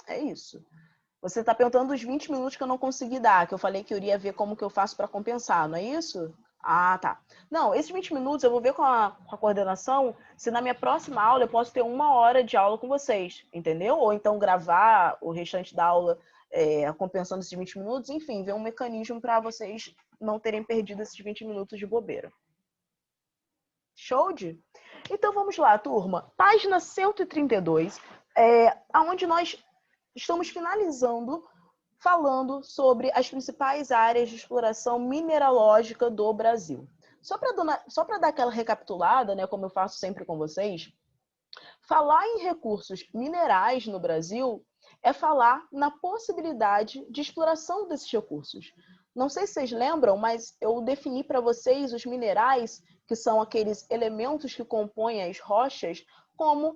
É isso. Você está perguntando os 20 minutos que eu não consegui dar, que eu falei que eu iria ver como que eu faço para compensar, não é isso? Ah, tá. Não, esses 20 minutos eu vou ver com a coordenação se na minha próxima aula eu posso ter 1 hora de aula com vocês, entendeu? Ou então gravar o restante da aula compensando esses 20 minutos, enfim, ver um mecanismo para vocês não terem perdido esses 20 minutos de bobeira. Show de? Então vamos lá, turma. Página 132, onde nós estamos finalizando falando sobre as principais áreas de exploração mineralógica do Brasil. Só para dar aquela recapitulada, né, como eu faço sempre com vocês, falar em recursos minerais no Brasil é falar na possibilidade de exploração desses recursos. Não sei se vocês lembram, mas eu defini para vocês os minerais, que são aqueles elementos que compõem as rochas, como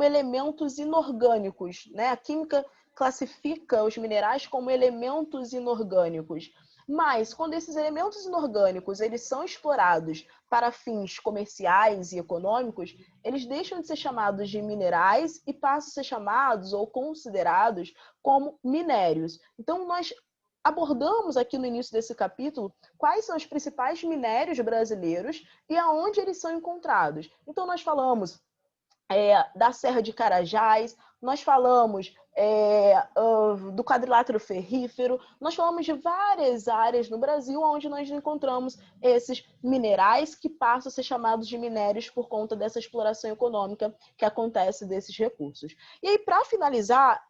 elementos inorgânicos, né? A química classifica os minerais como elementos inorgânicos. Mas, quando esses elementos inorgânicos eles são explorados para fins comerciais e econômicos, eles deixam de ser chamados de minerais e passam a ser chamados ou considerados como minérios. Então, nós abordamos aqui no início desse capítulo quais são os principais minérios brasileiros e aonde eles são encontrados. Então, nós falamos da Serra de Carajás, nós falamos do quadrilátero ferrífero, nós falamos de várias áreas no Brasil onde nós encontramos esses minerais que passam a ser chamados de minérios por conta dessa exploração econômica que acontece desses recursos. E aí, para finalizar,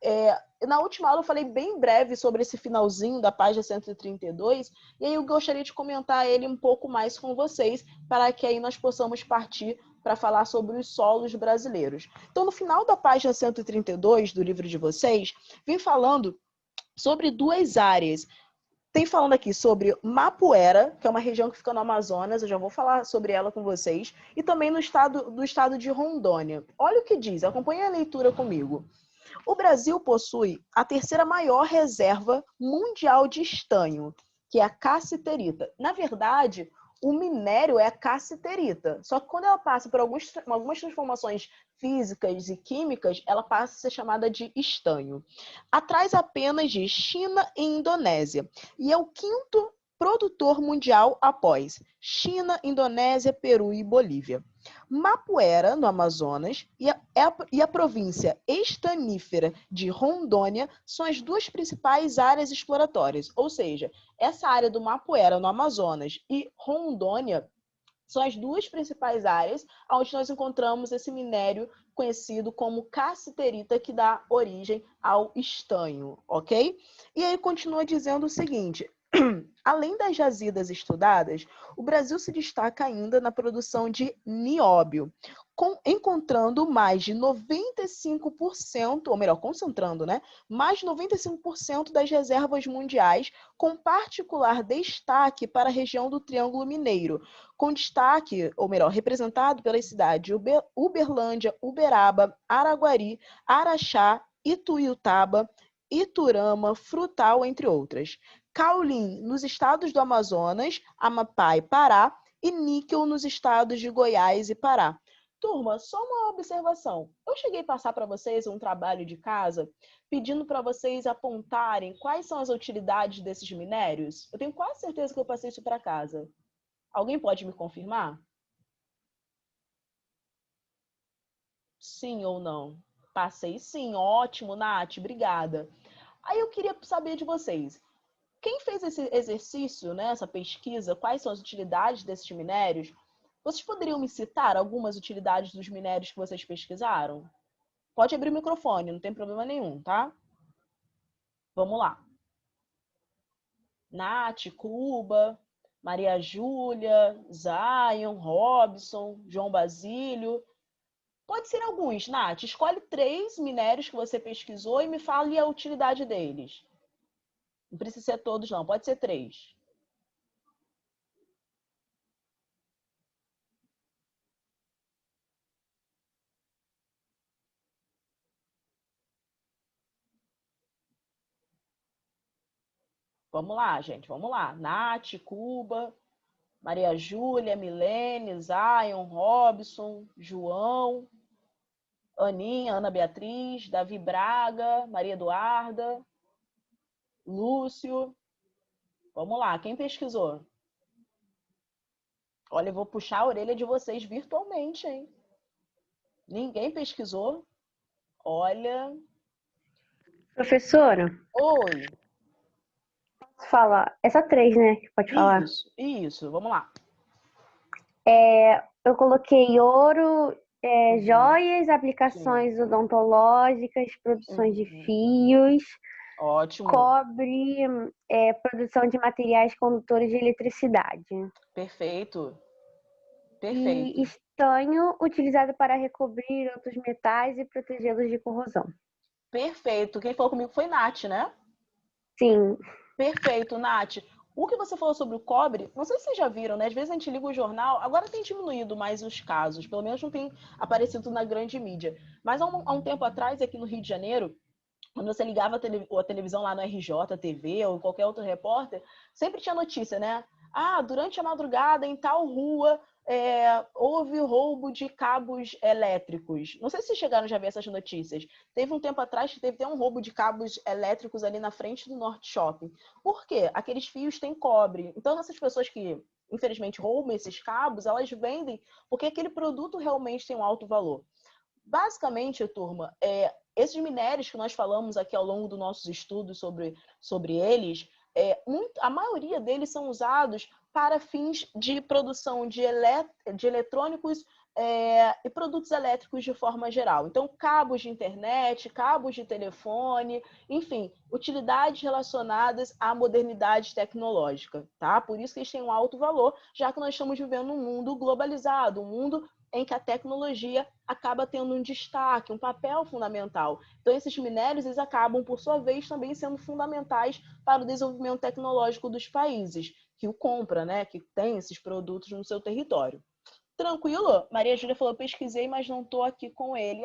na última aula eu falei bem breve sobre esse finalzinho da página 132, e aí eu gostaria de comentar ele um pouco mais com vocês, para que aí nós possamos partir para falar sobre os solos brasileiros. Então, no final da página 132 do livro de vocês, vem falando sobre duas áreas. Tem falando aqui sobre Mapuera, que é uma região que fica no Amazonas, eu já vou falar sobre ela com vocês, e também do estado de Rondônia. Olha o que diz, acompanhe a leitura comigo. O Brasil possui a terceira maior reserva mundial de estanho, que é a cassiterita. Na verdade, o minério é a cassiterita, só que quando ela passa por algumas transformações físicas e químicas, ela passa a ser chamada de estanho. Atrás apenas de China e Indonésia, e é o quinto produtor mundial após China, Indonésia, Peru e Bolívia. Mapuera, no Amazonas, e a província estanífera de Rondônia são as duas principais áreas exploratórias. Ou seja, essa área do Mapuera, no Amazonas, e Rondônia são as duas principais áreas onde nós encontramos esse minério conhecido como cassiterita, que dá origem ao estanho, ok? E aí continua dizendo o seguinte: além das jazidas estudadas, o Brasil se destaca ainda na produção de nióbio, encontrando mais de 95%, ou melhor, concentrando, né? Mais de 95% das reservas mundiais, com particular destaque para a região do Triângulo Mineiro, com destaque, ou melhor, representado pelas cidades de Uberlândia, Uberaba, Araguari, Araxá, Ituiutaba, Iturama, Frutal, entre outras. Caulim, nos estados do Amazonas, Amapá e Pará, e níquel nos estados de Goiás e Pará. Turma, só uma observação. Eu cheguei a passar para vocês um trabalho de casa pedindo para vocês apontarem quais são as utilidades desses minérios. Eu tenho quase certeza que eu passei isso para casa. Alguém pode me confirmar? Sim ou não? Passei sim, ótimo, Nath, obrigada. Aí eu queria saber de vocês. Quem fez esse exercício, né, essa pesquisa, quais são as utilidades desses minérios? Vocês poderiam me citar algumas utilidades dos minérios que vocês pesquisaram? Pode abrir o microfone, não tem problema nenhum, tá? Vamos lá. Nath, Cuba, Maria Júlia, Zion, Robson, João Basílio. Pode ser alguns, Nath. Escolhe 3 minérios que você pesquisou e me fale a utilidade deles. Não precisa ser todos, não. Pode ser 3. Vamos lá, gente. Vamos lá. Nath, Cuba, Maria Júlia, Milene, Zion, Robson, João. Aninha, Ana Beatriz, Davi Braga, Maria Eduarda, Lúcio. Vamos lá, quem pesquisou? Olha, eu vou puxar a orelha de vocês virtualmente, hein? Ninguém pesquisou? Olha. Professora, Oi. posso falar? Essa três, né? Que pode falar. Isso. Vamos lá. Eu coloquei ouro, Uhum. joias, Sim. aplicações odontológicas, produções de Uhum. fios, Ótimo. cobre, produção de materiais condutores de eletricidade. Perfeito. E Perfeito. estanho, utilizado para recobrir outros metais e protegê-los de corrosão. Perfeito. Quem falou comigo foi Nath, né? Sim, Perfeito, Nath. O que você falou sobre o cobre, não sei se vocês já viram, né? Às vezes a gente liga o jornal, agora tem diminuído mais os casos, pelo menos não tem aparecido na grande mídia. Mas há um tempo atrás, aqui no Rio de Janeiro, quando você ligava a televisão lá no RJ, TV ou qualquer outro repórter, sempre tinha notícia, né? Ah, durante a madrugada em tal rua houve roubo de cabos elétricos. Não sei se chegaram já a ver essas notícias. Teve um tempo atrás que teve até um roubo de cabos elétricos ali na frente do Norte Shopping. Por quê? Aqueles fios têm cobre. Então, essas pessoas que, infelizmente, roubam esses cabos, elas vendem porque aquele produto realmente tem um alto valor. Basicamente, turma, esses minérios que nós falamos aqui ao longo dos nossos estudos sobre eles, a maioria deles são usados para fins de produção de eletrônicos e produtos elétricos de forma geral. Então, cabos de internet, cabos de telefone, enfim, utilidades relacionadas à modernidade tecnológica, tá? Por isso que eles têm um alto valor, já que nós estamos vivendo um mundo globalizado, um mundo em que a tecnologia acaba tendo um destaque, um papel fundamental. Então, esses minérios eles acabam, por sua vez, também sendo fundamentais para o desenvolvimento tecnológico dos países que o compra, né? Que tem esses produtos no seu território. Tranquilo? Maria Júlia falou, pesquisei, mas não estou aqui com ele.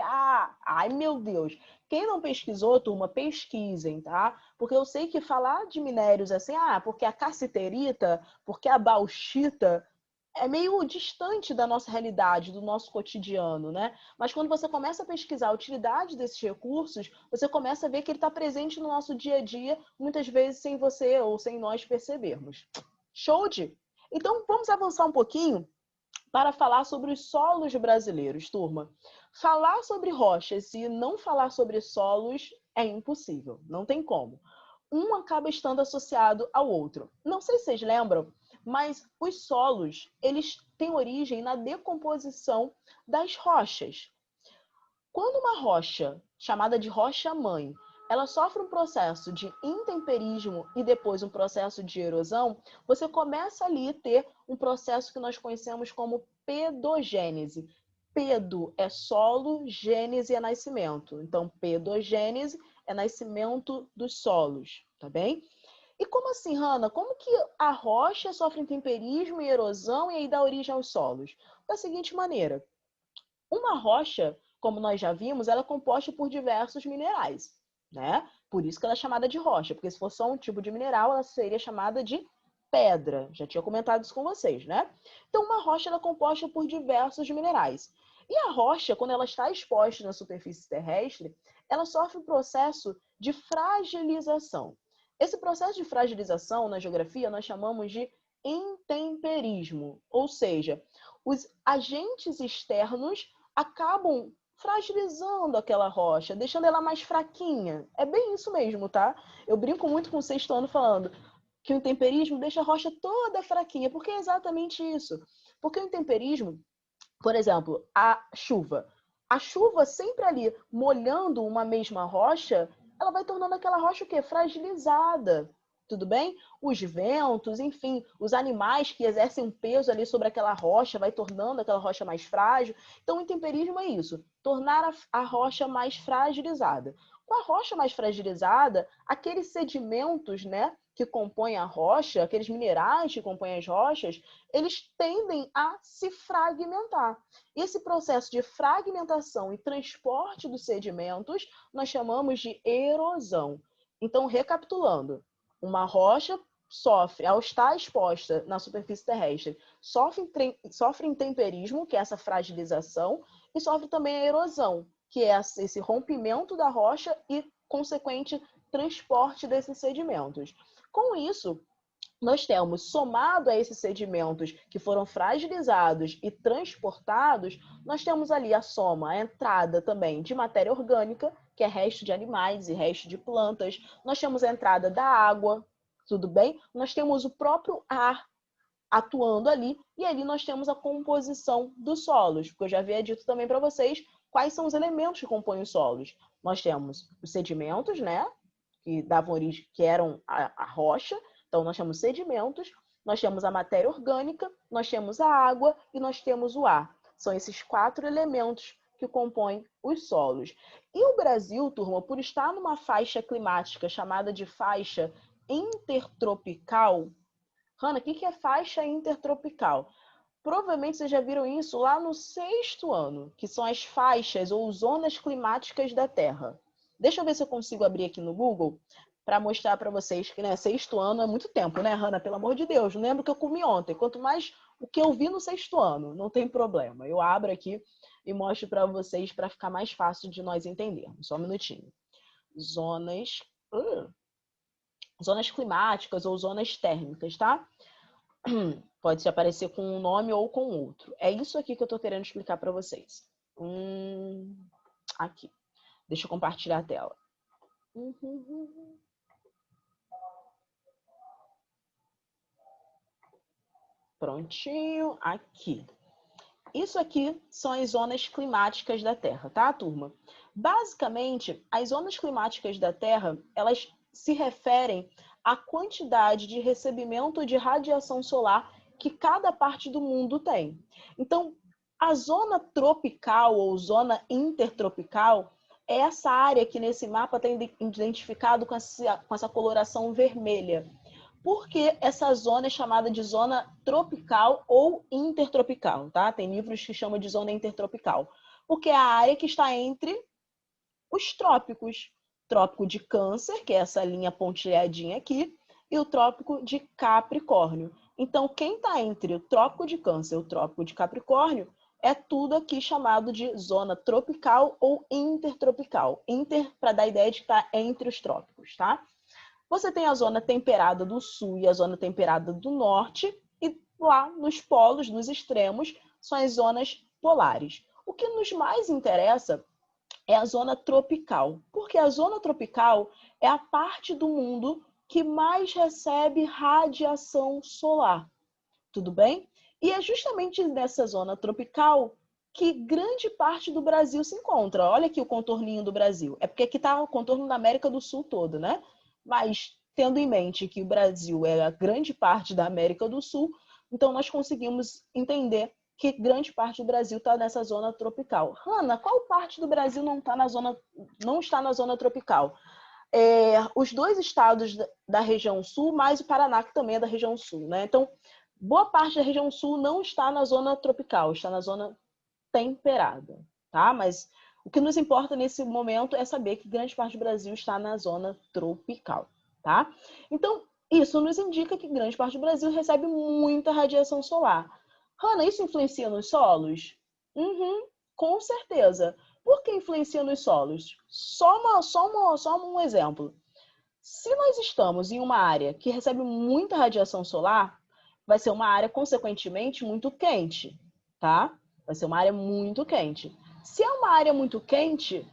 Ai meu Deus. Quem não pesquisou, turma, pesquisem, tá? Porque eu sei que falar de minérios assim, porque a cassiterita, porque a bauxita, é meio distante da nossa realidade, do nosso cotidiano, né? Mas quando você começa a pesquisar a utilidade desses recursos, você começa a ver que ele está presente no nosso dia a dia, muitas vezes sem você ou sem nós percebermos. Show de? Então, vamos avançar um pouquinho para falar sobre os solos brasileiros, turma. Falar sobre rochas e não falar sobre solos é impossível, não tem como. Um acaba estando associado ao outro. Não sei se vocês lembram, mas os solos, eles têm origem na decomposição das rochas. Quando uma rocha, chamada de rocha-mãe, ela sofre um processo de intemperismo e depois um processo de erosão, você começa ali a ter um processo que nós conhecemos como pedogênese. Pedo é solo, gênese é nascimento. Então, pedogênese é nascimento dos solos, tá bem? E como assim, Hanna? Como que a rocha sofre intemperismo e erosão e aí dá origem aos solos? Da seguinte maneira, uma rocha, como nós já vimos, ela é composta por diversos minerais, né? Por isso que ela é chamada de rocha, porque se fosse só um tipo de mineral, ela seria chamada de pedra. Já tinha comentado isso com vocês, né? Então, uma rocha ela é composta por diversos minerais. E a rocha, quando ela está exposta na superfície terrestre, ela sofre um processo de fragilização. Esse processo de fragilização, na geografia, nós chamamos de intemperismo, ou seja, os agentes externos acabam fragilizando aquela rocha, deixando ela mais fraquinha. É bem isso mesmo, tá? Eu brinco muito com o sexto ano falando que o intemperismo deixa a rocha toda fraquinha, porque é exatamente isso. Porque o intemperismo, por exemplo, a chuva. A chuva sempre ali molhando uma mesma rocha, ela vai tornando aquela rocha o quê? Fragilizada. Tudo bem? Os ventos, enfim, os animais que exercem um peso ali sobre aquela rocha, vai tornando aquela rocha mais frágil. Então, o intemperismo é isso, tornar a rocha mais fragilizada. Com a rocha mais fragilizada, aqueles sedimentos, né, que compõem a rocha, aqueles minerais que compõem as rochas, eles tendem a se fragmentar. Esse processo de fragmentação e transporte dos sedimentos nós chamamos de erosão. Então, recapitulando, uma rocha sofre, ao estar exposta na superfície terrestre, sofre intemperismo, que é essa fragilização, e sofre também a erosão, que é esse rompimento da rocha e consequente transporte desses sedimentos. Com isso, nós temos, somado a esses sedimentos que foram fragilizados e transportados, nós temos ali a soma, a entrada também de matéria orgânica, que é resto de animais e resto de plantas. Nós temos a entrada da água, tudo bem? Nós temos o próprio ar atuando ali, e ali nós temos a composição dos solos, porque eu já havia dito também para vocês quais são os elementos que compõem os solos. Nós temos os sedimentos, né, que davam origem, que eram a rocha. Então, nós temos sedimentos, nós temos a matéria orgânica, nós temos a água e nós temos o ar. São esses 4 elementos que compõem os solos. E o Brasil, turma, por estar numa faixa climática chamada de faixa intertropical. Hanna, o que é faixa intertropical? Provavelmente vocês já viram isso lá no 6º ano, que são as faixas ou zonas climáticas da Terra. Deixa eu ver se eu consigo abrir aqui no Google para mostrar para vocês que, né, 6º ano é muito tempo, né, Hanna? Pelo amor de Deus, não lembro o que eu comi ontem. Quanto mais o que eu vi no 6º ano, não tem problema. Eu abro aqui e mostro para vocês para ficar mais fácil de nós entendermos. Só um minutinho. Zonas climáticas ou zonas térmicas, tá? Pode aparecer com um nome ou com outro. É isso aqui que eu estou querendo explicar para vocês. Aqui. Deixa eu compartilhar a tela. Prontinho, aqui. Isso aqui são as zonas climáticas da Terra, tá, turma? Basicamente, as zonas climáticas da Terra, elas se referem à quantidade de recebimento de radiação solar que cada parte do mundo tem. Então, a zona tropical ou zona intertropical é essa área que nesse mapa está identificado com essa coloração vermelha. Porque essa zona é chamada de zona tropical ou intertropical, tá? Tem livros que chamam de zona intertropical. Porque é a área que está entre os trópicos. Trópico de Câncer, que é essa linha pontilhadinha aqui, e o trópico de Capricórnio. Então, quem está entre o trópico de Câncer e o trópico de Capricórnio é tudo aqui chamado de zona tropical ou intertropical. Inter, para dar a ideia de que está entre os trópicos, tá? Você tem a zona temperada do sul e a zona temperada do norte, e lá nos polos, nos extremos, são as zonas polares. O que nos mais interessa é a zona tropical, porque a zona tropical é a parte do mundo que mais recebe radiação solar. Tudo bem? E é justamente nessa zona tropical que grande parte do Brasil se encontra. Olha aqui o contorninho do Brasil. É porque aqui está o contorno da América do Sul todo, né? Mas tendo em mente que o Brasil é a grande parte da América do Sul, então nós conseguimos entender que grande parte do Brasil está nessa zona tropical. Hanna, qual parte do Brasil não está na zona tropical? Os 2 estados da região sul, mais o Paraná, que também é da região sul, né? Então, boa parte da região sul não está na zona tropical, está na zona temperada, tá? Mas o que nos importa nesse momento é saber que grande parte do Brasil está na zona tropical, tá? Então, isso nos indica que grande parte do Brasil recebe muita radiação solar. Hanna, isso influencia nos solos? Com certeza. Por que influencia nos solos? Só um exemplo. Se nós estamos em uma área que recebe muita radiação solar, vai ser uma área, consequentemente, muito quente, tá? Vai ser uma área muito quente. Se é uma área muito quente,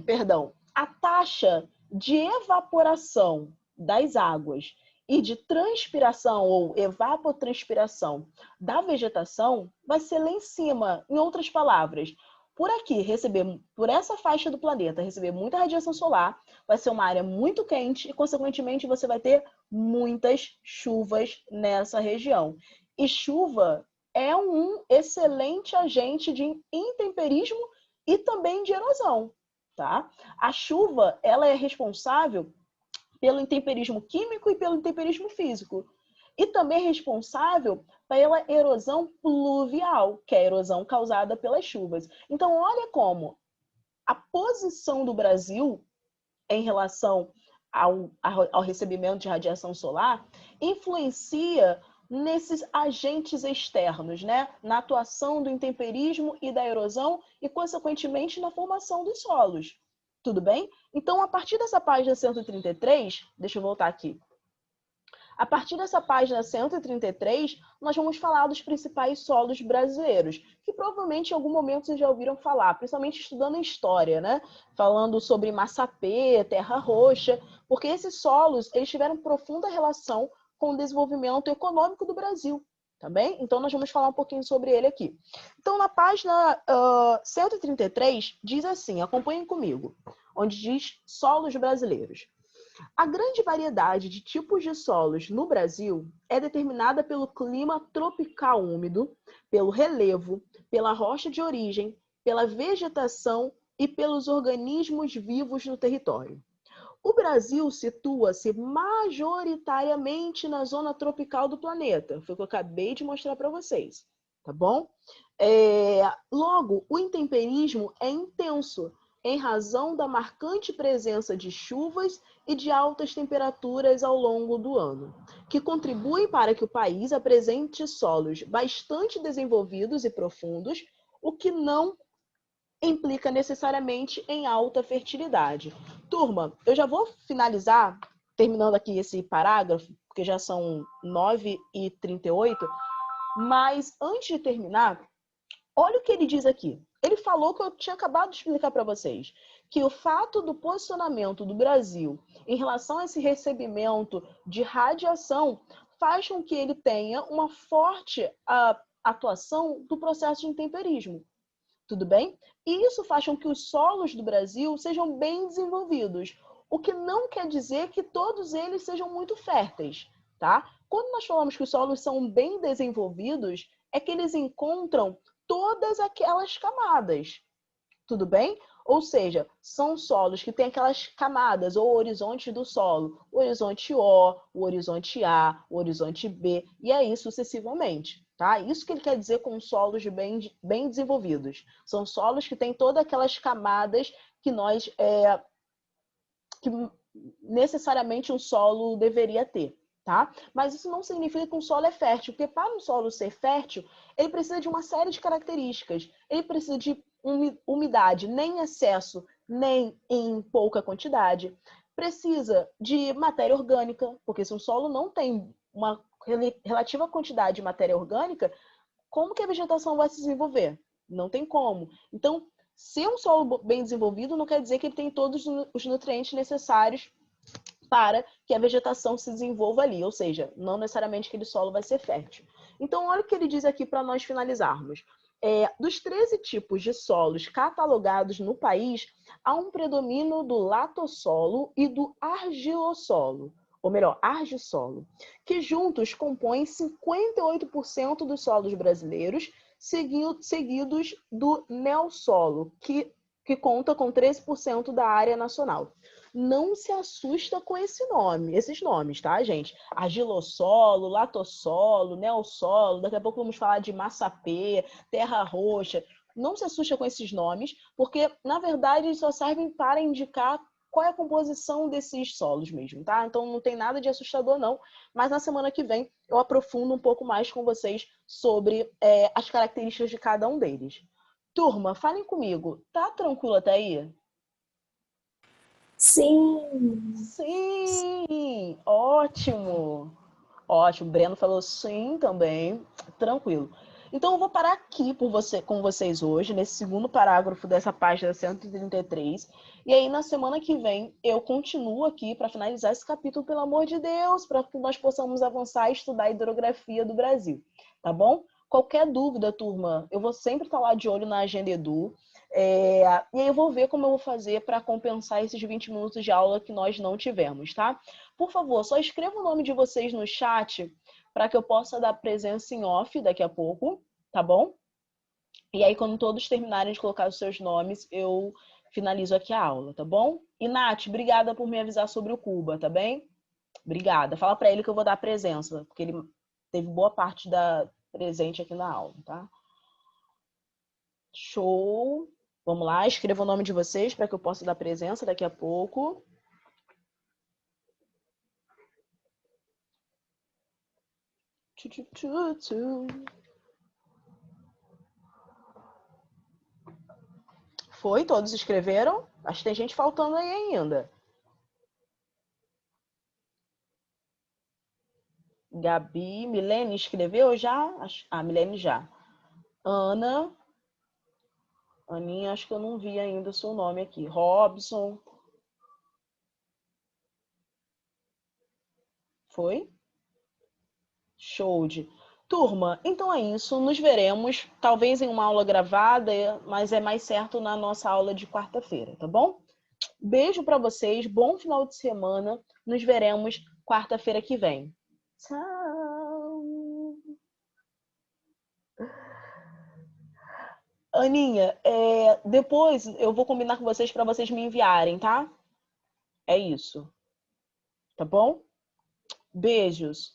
perdão, a taxa de evaporação das águas e de transpiração ou evapotranspiração da vegetação vai ser lá em cima. Em outras palavras, por essa faixa do planeta, receber muita radiação solar, vai ser uma área muito quente e, consequentemente, você vai ter muitas chuvas nessa região. E chuva é um excelente agente de intemperismo e também de erosão, tá? A chuva, ela é responsável pelo intemperismo químico e pelo intemperismo físico. E também é responsável pela erosão pluvial, que é a erosão causada pelas chuvas. Então, olha como a posição do Brasil em relação ao recebimento de radiação solar influencia nesses agentes externos, né? Na atuação do intemperismo e da erosão e, consequentemente, na formação dos solos. Tudo bem? Então, a partir dessa página 133, deixa eu voltar aqui. A partir dessa página 133, nós vamos falar dos principais solos brasileiros, que provavelmente em algum momento vocês já ouviram falar, principalmente estudando história, né? Falando sobre Massapê, Terra Roxa, porque esses solos eles tiveram profunda relação com o desenvolvimento econômico do Brasil, tá bem? Então nós vamos falar um pouquinho sobre ele aqui. Então na página 133 diz assim, acompanhem comigo, onde diz solos brasileiros. A grande variedade de tipos de solos no Brasil é determinada pelo clima tropical úmido, pelo relevo, pela rocha de origem, pela vegetação e pelos organismos vivos no território. O Brasil situa-se majoritariamente na zona tropical do planeta. Foi o que eu acabei de mostrar para vocês, tá bom? Logo, o intemperismo é intenso, em razão da marcante presença de chuvas e de altas temperaturas ao longo do ano, que contribuem para que o país apresente solos bastante desenvolvidos e profundos, o que não implica necessariamente em alta fertilidade. Turma, eu já vou finalizar, terminando aqui esse parágrafo, porque já são 9h38, mas antes de terminar, olha o que ele diz aqui. Ele falou que eu tinha acabado de explicar para vocês, que o fato do posicionamento do Brasil em relação a esse recebimento de radiação faz com que ele tenha uma forte atuação do processo de intemperismo. Tudo bem? E isso faz com que os solos do Brasil sejam bem desenvolvidos, o que não quer dizer que todos eles sejam muito férteis, tá? Quando nós falamos que os solos são bem desenvolvidos, é que eles encontram todas aquelas camadas, tudo bem? Ou seja, são solos que têm aquelas camadas ou horizontes do solo, o horizonte O, o horizonte A, o horizonte B, e aí sucessivamente. Tá? Isso que ele quer dizer com solos bem desenvolvidos. São solos que têm todas aquelas camadas que que necessariamente um solo deveria ter. Tá? Mas isso não significa que um solo é fértil, porque para um solo ser fértil, ele precisa de uma série de características. Ele precisa de umidade, nem em excesso, nem em pouca quantidade. Precisa de matéria orgânica, porque se um solo não tem uma relativa quantidade de matéria orgânica, como que a vegetação vai se desenvolver? Não tem como. Então, ser um solo bem desenvolvido não quer dizer que ele tem todos os nutrientes necessários para que a vegetação se desenvolva ali, ou seja, não necessariamente aquele solo vai ser fértil. Então, olha o que ele diz aqui para nós finalizarmos. Dos 13 tipos de solos catalogados no país, há um predomínio do latossolo e do argilossolo, ou melhor, argissolo, que juntos compõem 58% dos solos brasileiros, seguidos do neossolo, que conta com 13% da área nacional. Não se assusta com esses nomes, tá, gente? Argilossolo, latossolo, neossolo, daqui a pouco vamos falar de Massapê, Terra Roxa. Não se assusta com esses nomes, porque, na verdade, eles só servem para indicar qual é a composição desses solos mesmo, tá? Então não tem nada de assustador, não. Mas na semana que vem eu aprofundo um pouco mais com vocês sobre as características de cada um deles. Turma, falem comigo. Tá tranquilo até aí? Sim. Sim! Ótimo! Ótimo. O Breno falou sim também. Tranquilo. Então eu vou parar aqui com vocês hoje, nesse segundo parágrafo dessa página 133. E aí, na semana que vem, eu continuo aqui para finalizar esse capítulo, pelo amor de Deus, para que nós possamos avançar e estudar a hidrografia do Brasil. Tá bom? Qualquer dúvida, turma, eu vou sempre estar lá de olho na Agenda Edu. E aí eu vou ver como eu vou fazer para compensar esses 20 minutos de aula que nós não tivemos, tá? Por favor, só escreva o nome de vocês no chat para que eu possa dar presença em off daqui a pouco, tá bom? E aí, quando todos terminarem de colocar os seus nomes, eu finalizo aqui a aula, tá bom? E, Nath, obrigada por me avisar sobre o Cuba, tá bem? Obrigada. Fala para ele que eu vou dar presença, porque ele teve boa parte da presente aqui na aula, tá? Show! Vamos lá, escreva o nome de vocês para que eu possa dar presença daqui a pouco. Foi? Todos escreveram? Acho que tem gente faltando aí ainda. Gabi, Milene escreveu já? Ah, Milene já. Ana. Aninha, acho que eu não vi ainda o seu nome aqui. Robson. Foi? Show de. Turma, então é isso. Nos veremos, talvez em uma aula gravada, mas é mais certo na nossa aula de quarta-feira, tá bom? Beijo para vocês, bom final de semana. Nos veremos quarta-feira que vem. Tchau. Aninha, depois eu vou combinar com vocês para vocês me enviarem, tá? É isso. Tá bom? Beijos.